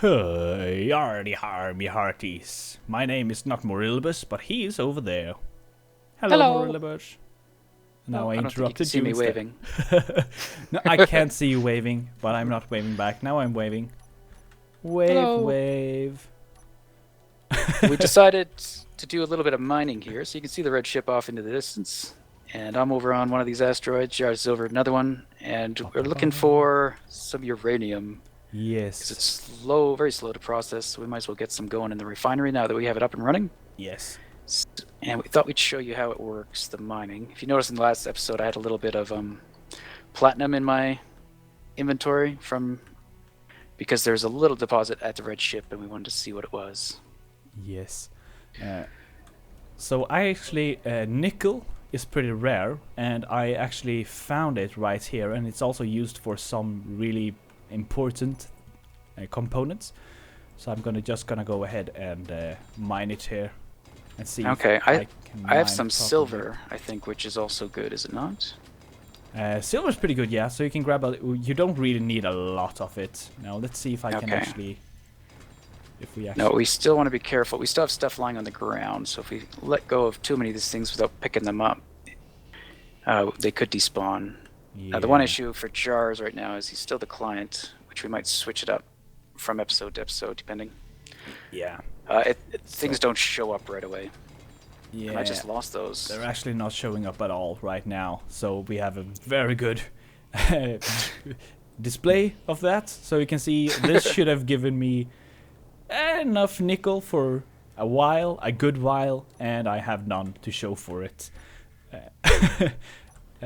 Yardy har me hearties. My name is not Morilbus, but he is over there. Hello, Hello. Morilbus. Now Oh, I I don't think you can interrupted see me instead. waving. No, I can't see you waving, but I'm not waving back. Now I'm waving. Wave, Hello. wave. We decided to do a little bit of mining here, so you can see the red ship off into the distance. And I'm over on one of these asteroids. Jar's over another one, and we're looking for some uranium. Because it's Yes. slow, very slow to process, so we might as well get some going in the refinery now that we have it up and running. Yes. And we thought we'd show you how it works, the mining. If you noticed in the last episode, I had a little bit of platinum in my inventory because there's a little deposit at the red ship, and we wanted to see what it was. Yes. So I actually nickel is pretty rare, and I actually found it right here, and it's also used for some really important components. So I'm just gonna go ahead and mine it here and see. Okay, if I can I have mine some it properly. silver, I think, which is also good, is it not? Silver's pretty good, yeah. So you can grab you don't really need a lot of it. Now let's see if I can Okay. actually. If we actually. No, we still want to be careful. We still have stuff lying on the ground, so if we let go of too many of these things without picking them up, they could despawn. Yeah. The one issue for Jars right now is he's still the client, which we might switch it up from episode to episode, depending. Yeah. Things don't show up right away. Yeah. And I just lost those. They're actually not showing up at all right now, so we have a very good display of that. So you can see this should have given me enough nickel for a good while, and I have none to show for it.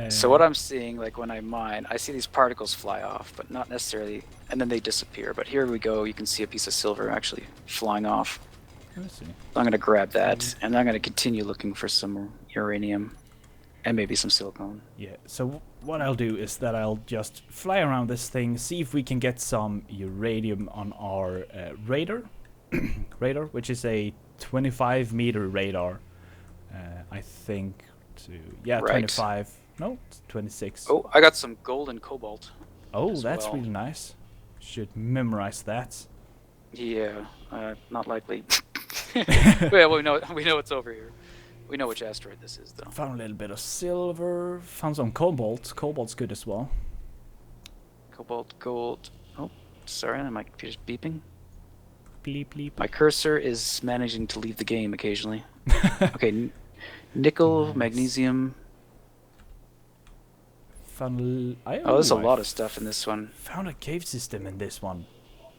So what I'm seeing, like when I mine, I see these particles fly off, but not necessarily, and then they disappear. But here we go, you can see a piece of silver actually flying off. Let's see. So I'm going to grab that, and I'm going to continue looking for some uranium, and maybe some silicone. Yeah, so what I'll do is that I'll just fly around this thing, see if we can get some uranium on our radar, which is a 25-meter radar. I think Right. 25. No, it's 26. Oh, I got some gold and cobalt. Oh, as that's well. really nice. Should memorize that. Yeah, not likely. Well, we know it's over here. We know which asteroid this is, though. Found a little bit of silver. Found some cobalt. Cobalt's good as well. Cobalt, gold. Oh, sorry, my computer's beeping. Bleep bleep. My cursor is managing to leave the game occasionally. Okay, nickel, Nice. magnesium. Found Oh, there's a lot of stuff in this one. Found a cave system in this one.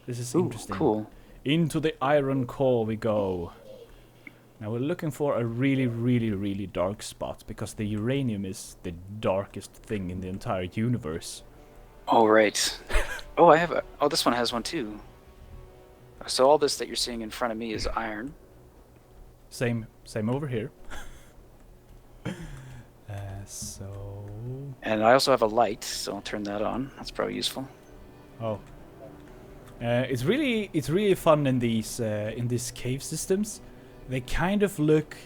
This is Ooh, interesting. cool. Into the iron core we go. Now we're looking for a really, really, really dark spot because the uranium is the darkest thing in the entire universe. Oh, right. Oh, I have a... Oh, this one has one, too. So all this that you're seeing in front of me is iron. Same over here. So... And I also have a light, so I'll turn that on. That's probably useful. Oh. It's really fun in these cave systems. They kind of look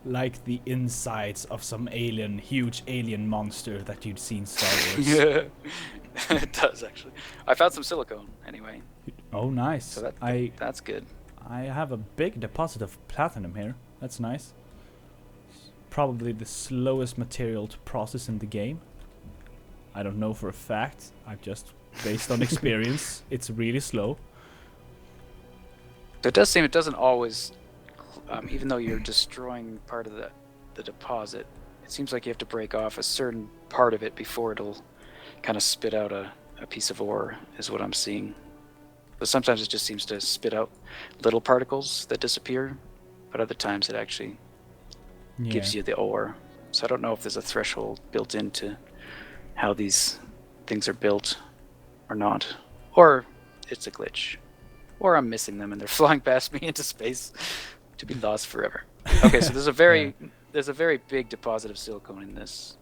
like the insides of some huge alien monster that you'd seen in Star Wars. Yeah, it does actually. I found some silicone anyway, Oh, nice. so that's good. I have a big deposit of platinum here. That's nice. Probably the slowest material to process in the game. I don't know for a fact. I've just based on experience. It's really slow. So it does seem it doesn't always, even though you're destroying part of the deposit, it seems like you have to break off a certain part of it before it'll kind of spit out a piece of ore, is what I'm seeing. But sometimes it just seems to spit out little particles that disappear, but other times it actually gives you the ore. So I don't know if there's a threshold built into how these things are built or not. Or it's a glitch. Or I'm missing them and they're flying past me into space to be lost forever. Okay, so there's a very big deposit of silicone in this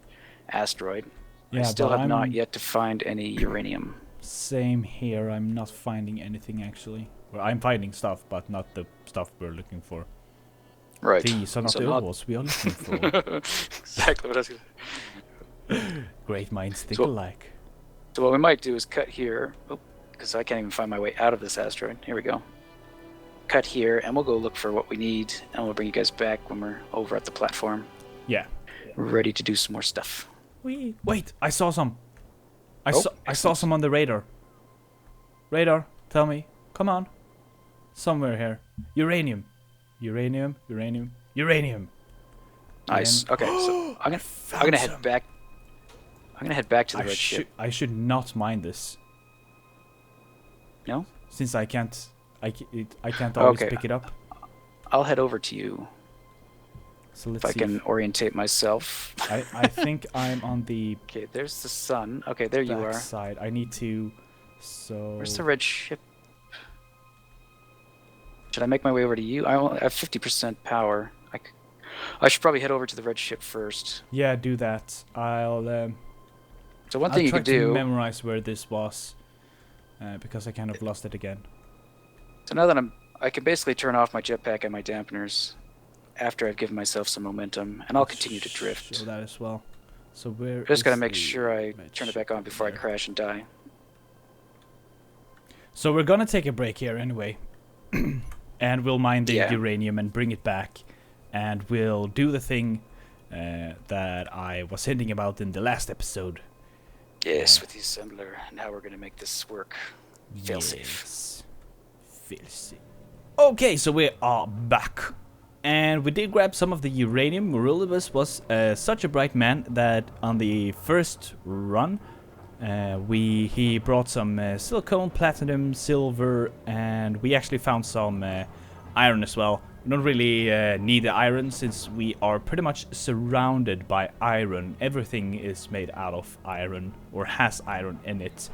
asteroid. I still but have not yet to find any uranium. Same here. I'm not finding anything actually. Well, I'm finding stuff, but not the stuff we're looking for. Right. These are not the ores we are looking for. Exactly what I was going to... Great minds think alike. So what we might do is cut here. Oh, because I can't even find my way out of this asteroid. Here we go. Cut here, and we'll go look for what we need, and we'll bring you guys back when we're over at the platform. Yeah. Ready to do some more stuff. Wait, I saw some. I saw some on the radar. Radar, tell me. Come on. Somewhere here. Uranium. Uranium. Nice. Okay, so I'm gonna head back. I'm gonna head back to the red ship. I should not mind this. No? Since I can't always pick it up. I'll head over to you. So let's if see I can orientate myself. I think I'm on the Okay, there's the sun. Okay, there you are. side. I need to. So. Where's the red ship? Should I make my way over to you? I only have 50% power. I should probably head over to the red ship first. Yeah, do that. I'll. So one thing you could do. To memorize where this was, because I kind of lost it again. So now that I can basically turn off my jetpack and my dampeners after I've given myself some momentum, and I'll continue to drift. Show that as well. So where? Just gotta make sure I turn it back on before I crash and die. So we're gonna take a break here anyway, and we'll mine the uranium and bring it back, and we'll do the thing that I was hinting about in the last episode. Yes, with the assembler, and how we're gonna make this work. Failsafe. Failsafe. Okay, so we are back. And we did grab some of the uranium. Morulibus was such a bright man that on the first run, he brought some silicone, platinum, silver, and we actually found some iron as well. We don't really need the iron since we are pretty much surrounded by iron. Everything is made out of iron or has iron in it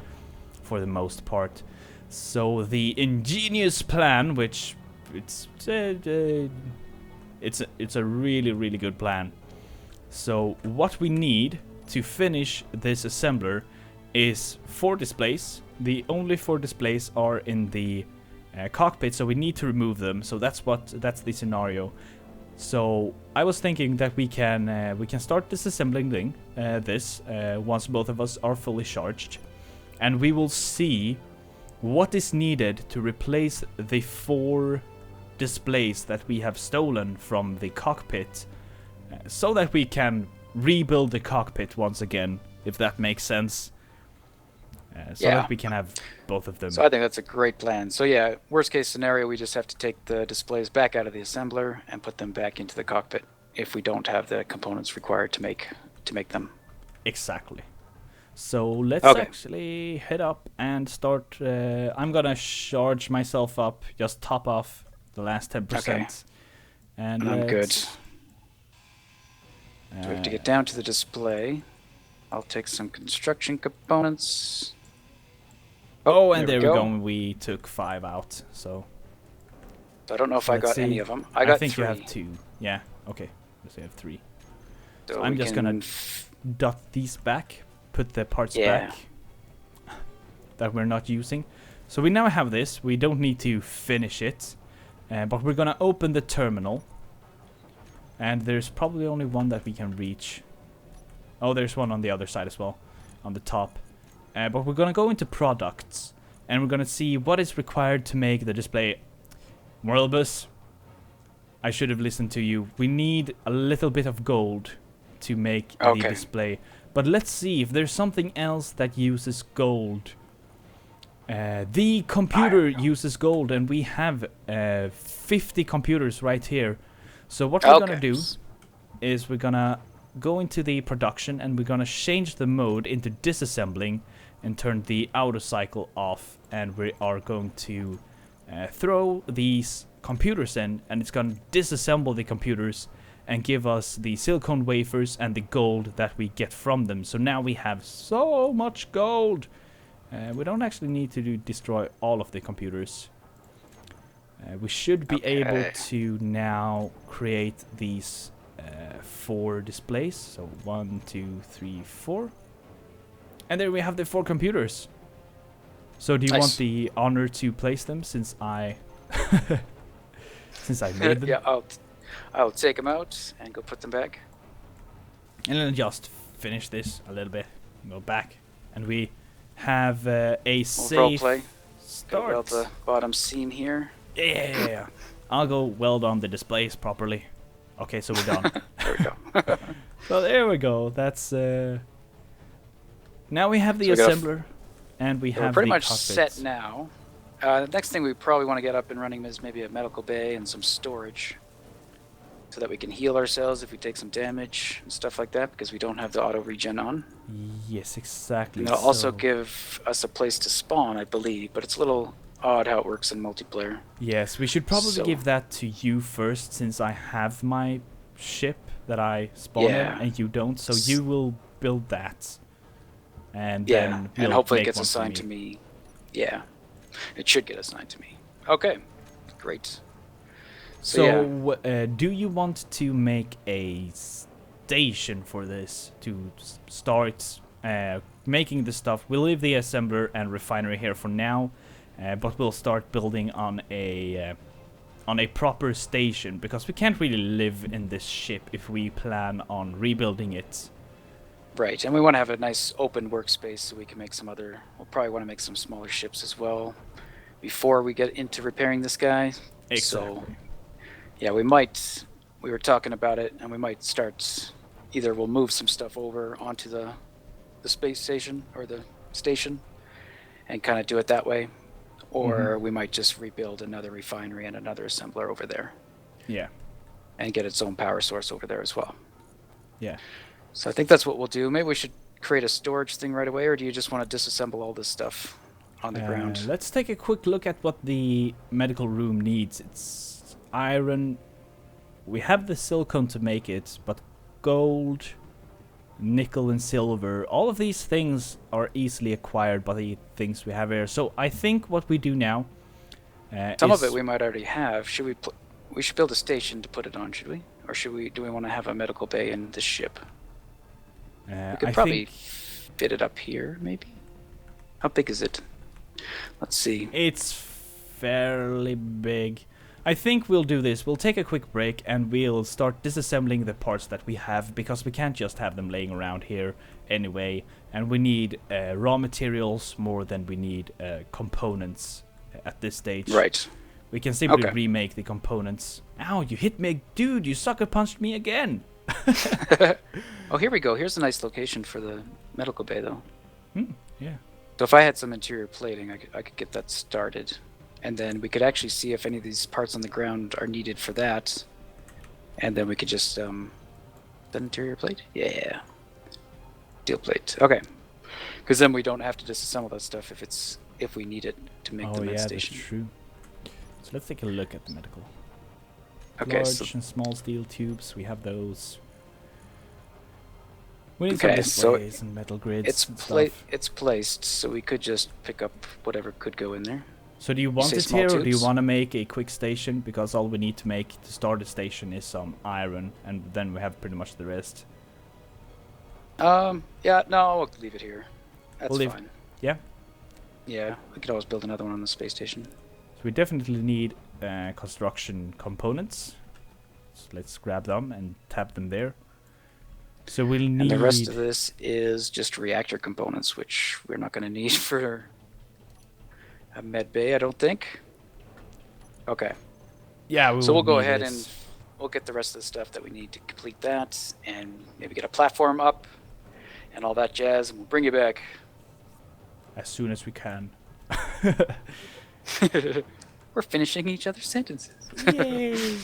for the most part. So the ingenious plan, which it's a really good plan. So what we need to finish this assembler is 4 displays. The only 4 displays are in the cockpit, so we need to remove them. So that's the scenario. So I was thinking that we can start disassembling this once both of us are fully charged, and we will see what is needed to replace the 4 displays that we have stolen from the cockpit, so that we can rebuild the cockpit once again, if that makes sense. So that we can have both of them. So I think that's a great plan. So yeah, worst case scenario, we just have to take the displays back out of the assembler and put them back into the cockpit if we don't have the components required to make them. Exactly. So let's actually head up and start. I'm gonna charge myself up, just top off the last 10%. Okay. And I'm good. So we have to get down to the display. I'll take some construction components. Oh, and there we go. We took 5 out. So I don't know if I got any of them. I got 3. I think you have 2. Yeah. Okay. So you have 3. So I'm just gonna dot these back. Put the parts back that we're not using. So we now have this. We don't need to finish it, but we're gonna open the terminal, and there's probably only one that we can reach. Oh, there's one on the other side as well, on the top. But we're gonna go into products, and we're gonna see what is required to make the display. Moralbus, I should have listened to you. We need a little bit of gold to make the display. But let's see if there's something else that uses gold. The computer uses gold, and we have 50 computers right here. So what we're gonna do is we're gonna go into the production, and we're gonna change the mode into disassembling and turn the auto cycle off, and we are going to throw these computers in, and it's gonna disassemble the computers and give us the silicone wafers and the gold that we get from them. So now we have so much gold. We don't actually need to destroy all of the computers. We should be able to now create these 4 displays. So 1, 2, 3, 4. And there we have the 4 computers. So do you want the honor to place them, since I made them? Yeah, I'll take them out and go put them back. And then just finish this a little bit. Go back. And we have a safe... Gotta weld Start. the bottom seam here. Yeah. I'll go weld on the displays properly. Okay, so we're done. There we go. So there we go. That's now we have the So we got assembler, and we We're have pretty the much cockpits. set now. The next thing we probably want to get up and running is maybe a medical bay and some storage, so that we can heal ourselves if we take some damage and stuff like that, because we don't have the auto regen on. Yes, exactly. And it'll also give us a place to spawn, I believe, but it's a little odd how it works in multiplayer. Yes, we should probably So- give that to you first, since I have my ship that I spawn Yeah. in, and you don't. So you will build that, and Yeah, then and we'll hopefully it make gets one for assigned to me. Yeah, it should get assigned to me. Okay, great. So, yeah. Do you want to make a station for this to start making the stuff? We'll leave the assembler and refinery here for now, but we'll start building on a proper station, because we can't really live in this ship if we plan on rebuilding it. Right, and we want to have a nice open workspace so we can make some other... We'll probably want to make some smaller ships as well before we get into repairing this guy. Exactly. So, yeah, we were talking about it, and we might start... Either we'll move some stuff over onto the space station, or the station, and kind of do it that way. Or we might just rebuild another refinery and another assembler over there. Yeah. And get its own power source over there as well. Yeah. So I think that's what we'll do. Maybe we should create a storage thing right away, or do you just want to disassemble all this stuff on the ground? Let's take a quick look at what the medical room needs. It's iron. We have the silicone to make it, but gold, nickel, and silver, all of these things are easily acquired by the things we have here. So I think what we do now Some of it we might already have. Should we should build a station to put it on, should we? Or do we want to have a medical bay in this ship? We could probably fit it up here, maybe? How big is it? Let's see. It's fairly big. I think we'll do this. We'll take a quick break and we'll start disassembling the parts that we have, because we can't just have them laying around here anyway. And we need raw materials more than we need components at this stage. Right. We can simply Okay. remake the components. Ow, you hit me. Dude, you sucker punched me again. Oh, here we go. Here's a nice location for the medical bay, though. Yeah. So if I had some interior plating, I could get that started. And then we could actually see if any of these parts on the ground are needed for that. And then we could just... that interior plate? Yeah. Steel plate. Okay. Because then we don't have to disassemble that stuff if we need it to make the med station. That's true. So let's take a look at the medical. Okay, Large so and small steel tubes, we have those. We need Okay, some so displays and metal grids it's and stuff. it's placed, so we could just pick up whatever could go in there. So do you want say it small here, or do you tubes? want to make a quick station? Because all we need to make to start a station is some iron, and then we have pretty much the rest. Yeah, no, we'll leave it here. That's We'll leave- fine. Yeah? Yeah, we could always build another one on the space station. So we definitely need construction components. So let's grab them and tap them there. So we'll need... And the rest of this is just reactor components, which we're not going to need for a med bay, I don't think. Okay, Yeah, so we'll will go need ahead this. and we'll get the rest of the stuff that we need to complete that, and maybe get a platform up and all that jazz, and we'll bring you back. As soon as we can. We're finishing each other's sentences. Yay!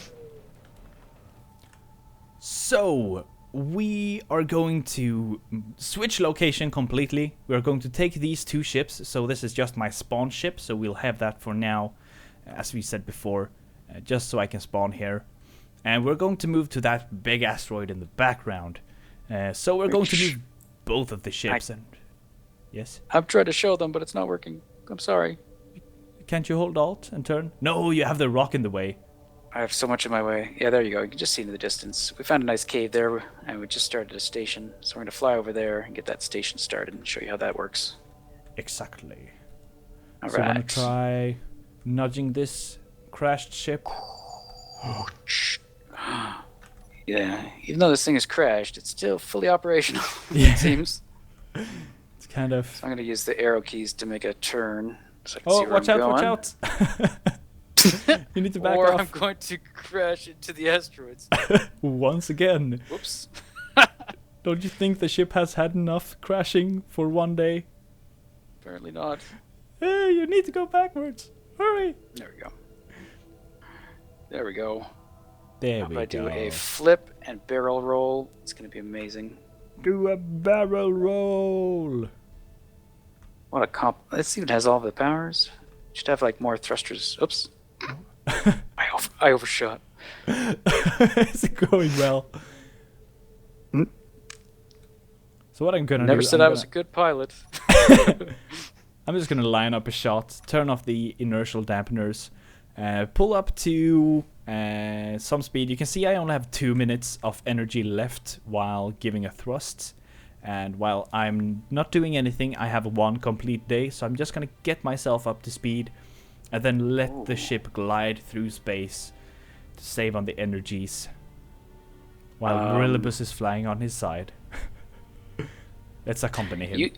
So, we are going to switch location completely. We are going to take these two ships. So this is just my spawn ship. So we'll have that for now, as we said before, just so I can spawn here. And we're going to move to that big asteroid in the background. So we're going to move both of the ships. And yes? I'm trying to show them, but it's not working. I'm sorry. Can't you hold Alt and turn? No, you have the rock in the way. I have so much in my way. Yeah, there you go. You can just see in the distance. We found a nice cave there, and we just started a station. So we're going to fly over there and get that station started and show you how that works. Exactly. All So I'm gonna right. try nudging this crashed ship. Yeah, even though this thing is crashed, it's still fully operational, Yeah. it seems. It's kind of... So I'm going to use the arrow keys to make a turn. so I can Oh, see where watch I'm out! Watch going. out! You need to back Or off. I'm going to crash into the asteroids. Once again. Whoops. Don't you think the ship has had enough crashing for one day? Apparently not. Hey, you need to go backwards. Hurry! There we go. There we go. There If we I go. do a flip and barrel roll, it's going to be amazing. Do a barrel roll. What a comp! This even has all the powers. Should have like more thrusters. Oops. I overshot. Is it going well? Hmm? So what I'm gonna Never do? said I was a good pilot. I'm just gonna line up a shot, turn off the inertial dampeners, pull up to some speed. You can see I only have 2 minutes of energy left while giving a thrust. And while I'm not doing anything, I have 1 complete day. So I'm just gonna get myself up to speed and then let the ship glide through space to save on the energies. While Marillibus is flying on his side. Let's accompany him.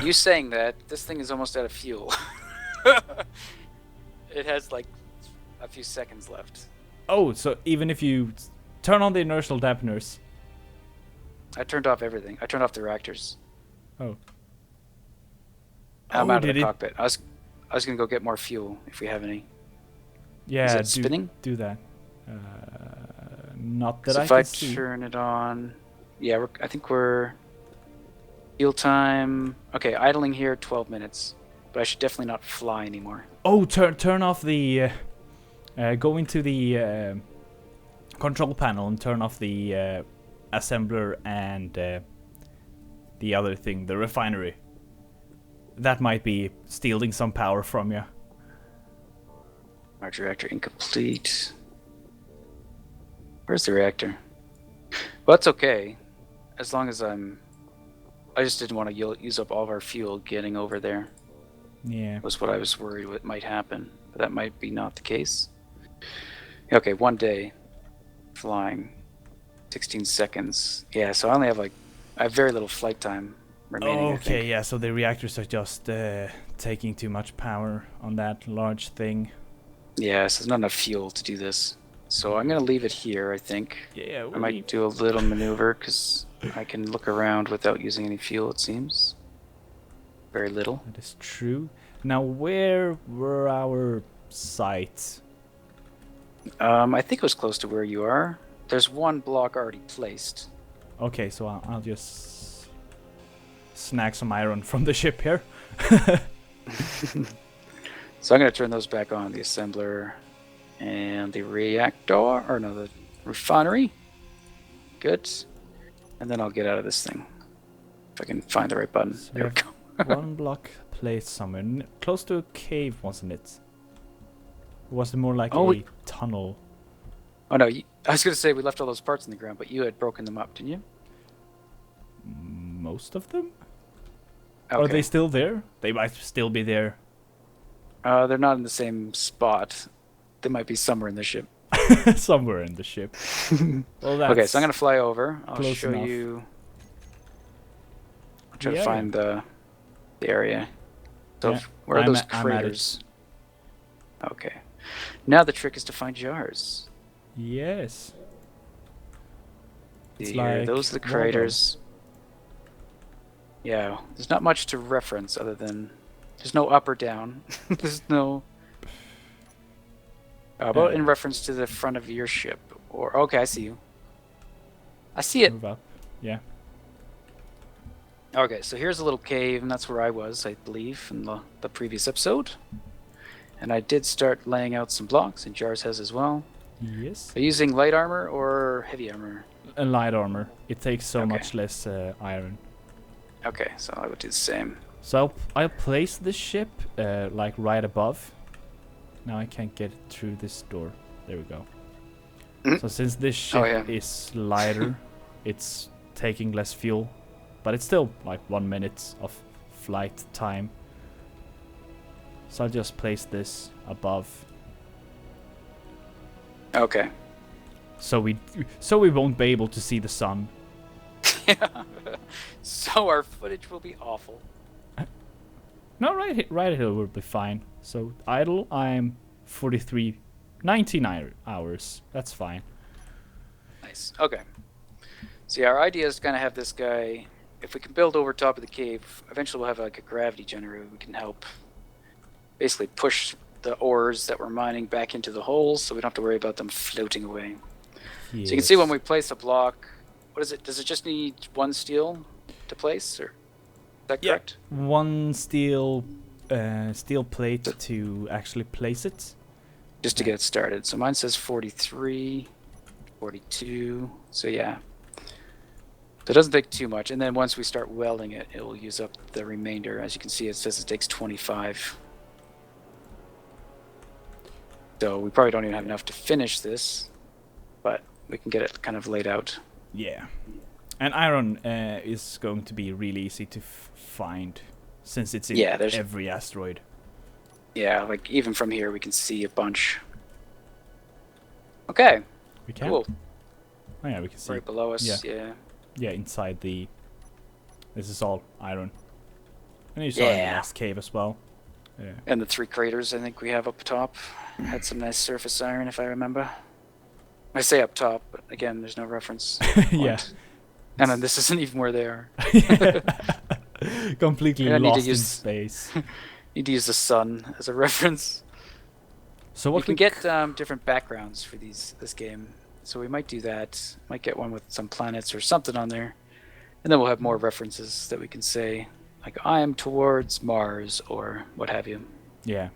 You saying that, this thing is almost out of fuel. It has like a few seconds left. Oh, so even if you turn on the inertial dampeners. I turned off everything. I turned off the reactors. Oh. I'm Oh, out of did the it- cockpit. I was gonna go get more fuel if we have any. Yeah, Is it spinning? do that. Not that So I if can I see. turn it on, yeah, I think we're fuel time. Okay, idling here 12 minutes, but I should definitely not fly anymore. Oh, turn off the. Go into the control panel and turn off the assembler and the other thing, the refinery. That might be stealing some power from you. Large reactor incomplete. Where's the reactor? Well, that's okay, as long as I just didn't want to use up all of our fuel getting over there. Yeah. Was what I was worried what might happen, but that might be not the case. Okay, 1 day flying, 16 seconds. Yeah, so I only have I have very little flight time remaining. I Okay, think. yeah, so the reactors are just taking too much power on that large thing. Yeah, so there's not enough fuel to do this. So I'm gonna leave it here. I think. Yeah, I might do a little maneuver because I can look around without using any fuel. It seems. Very little. That is true. Now, where were our sites? I think it was close to where you are. There's 1 block already placed. Okay, so I'll just snag some iron from the ship here. So I'm gonna turn those back on, the assembler and the reactor, or no, the refinery. Good. And then I'll get out of this thing. If I can find the right button. So There we we go. 1 block placed somewhere. Close to a cave, wasn't it? Or was it more like a tunnel? Oh no, I was gonna say we left all those parts in the ground, but you had broken them up, didn't you? Most of them? Okay. Are they still there? They might still be there. They're not in the same spot. They might be somewhere in the ship. Somewhere in the ship. Well, that's Okay, so I'm gonna fly over. I'll close show enough. you. I'll try The to area. find the area. So Yeah, where are I'm those at it. craters? Okay. Now the trick is to find jars. Yes. It's Here, like those are the Waldo. craters. Yeah, there's not much to reference other than there's no up or down. There's no. How about in reference to the front of your ship? Or okay, I see you. I see it. Move up. Yeah. Okay, so here's a little cave, and that's where I was, I believe, in the previous episode. And I did start laying out some blocks, and Jars has as well. Yes. Are you using light armor or heavy armor? A light armor. It takes so Okay. much less iron. Okay, so I would do the same. So I'll place this ship like right above. Now I can't get through this door. There we go. Mhm. So since this ship Oh, yeah. is lighter, it's taking less fuel, but it's still like 1 minute of flight time. So I'll just place this above, Okay. so we won't be able to see the sun. So our footage will be awful. No, right here will be fine. So idle, I'm 99 hours. That's fine. Nice. Okay. So yeah, our idea is to kind of have this guy. If we can build over top of the cave, eventually we'll have like a gravity generator. We can help basically push the ores that we're mining back into the holes, so we don't have to worry about them floating away. Yes. So you can see when we place a block, what is it? Does it just need one steel to place, or is that correct? One steel plate to actually place it. Just to get it started. So mine says 43, 42. So yeah. So it doesn't take too much. And then once we start welding it, it will use up the remainder. As you can see, it says it takes 25. So we probably don't even have enough to finish this, but we can get it kind of laid out. Yeah. And iron is going to be really easy to find since it's in every asteroid. Yeah, like even from here we can see a bunch. Okay. We can? Cool. Oh yeah, we can see. Right below us, yeah. Yeah, inside the... This is all iron. And you saw in the last cave as well. Yeah. And the 3 craters I think we have up top had some nice surface iron, if I remember. I say up top, but again, there's no reference. Yeah. And then this isn't even where they are. Completely lost in space. Need to use the sun as a reference. So what you can get different backgrounds for this game. So we might do that. Might get one with some planets or something on there. And then we'll have more references that we can say, like, I am towards Mars, or what have you. Yeah.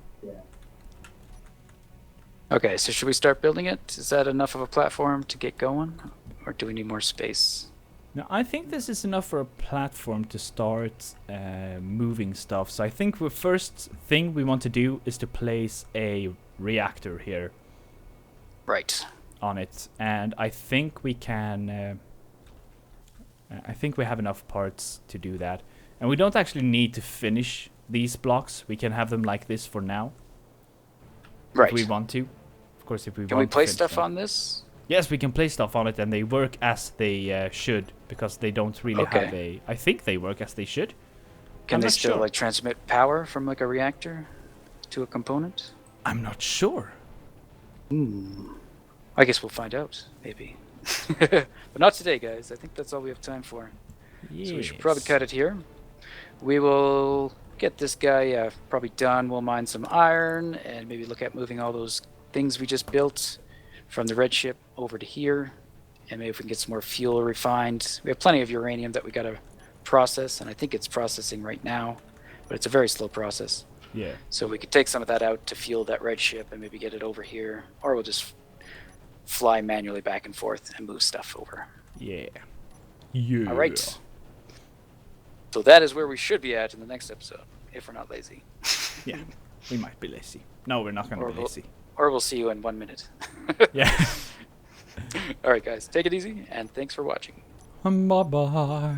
Okay, so should we start building it? Is that enough of a platform to get going? Or do we need more space? No, I think this is enough for a platform to start moving stuff. So I think the first thing we want to do is to place a reactor here. Right. On it. And I think we can... I think we have enough parts to do that. And we don't actually need to finish these blocks. We can have them like this for now. Right. If we want to. Of course, if we want to. Can we place stuff them. on this? Yes, we can place stuff on it, and they work as they should, because they don't really have a... I think they work as they should. Can they still like transmit power from like a reactor to a component? I'm not sure. I guess we'll find out, maybe. But not today, guys. I think that's all we have time for. Yes. So we should probably cut it here. We will get this guy probably done. We'll mine some iron and maybe look at moving all those things we just built from the red ship over to here. And maybe if we can get some more fuel refined. We have plenty of uranium that we got to process, and I think it's processing right now, but it's a very slow process. Yeah. So we could take some of that out to fuel that red ship and maybe get it over here, or we'll just fly manually back and forth and move stuff over. Yeah. Yeah. All right. So that is where we should be at in the next episode, if we're not lazy. Yeah, we might be lazy. No, we're not going to be lazy. Or we'll see you in 1 minute. Yeah. All right, guys. Take it easy, and thanks for watching. Bye-bye.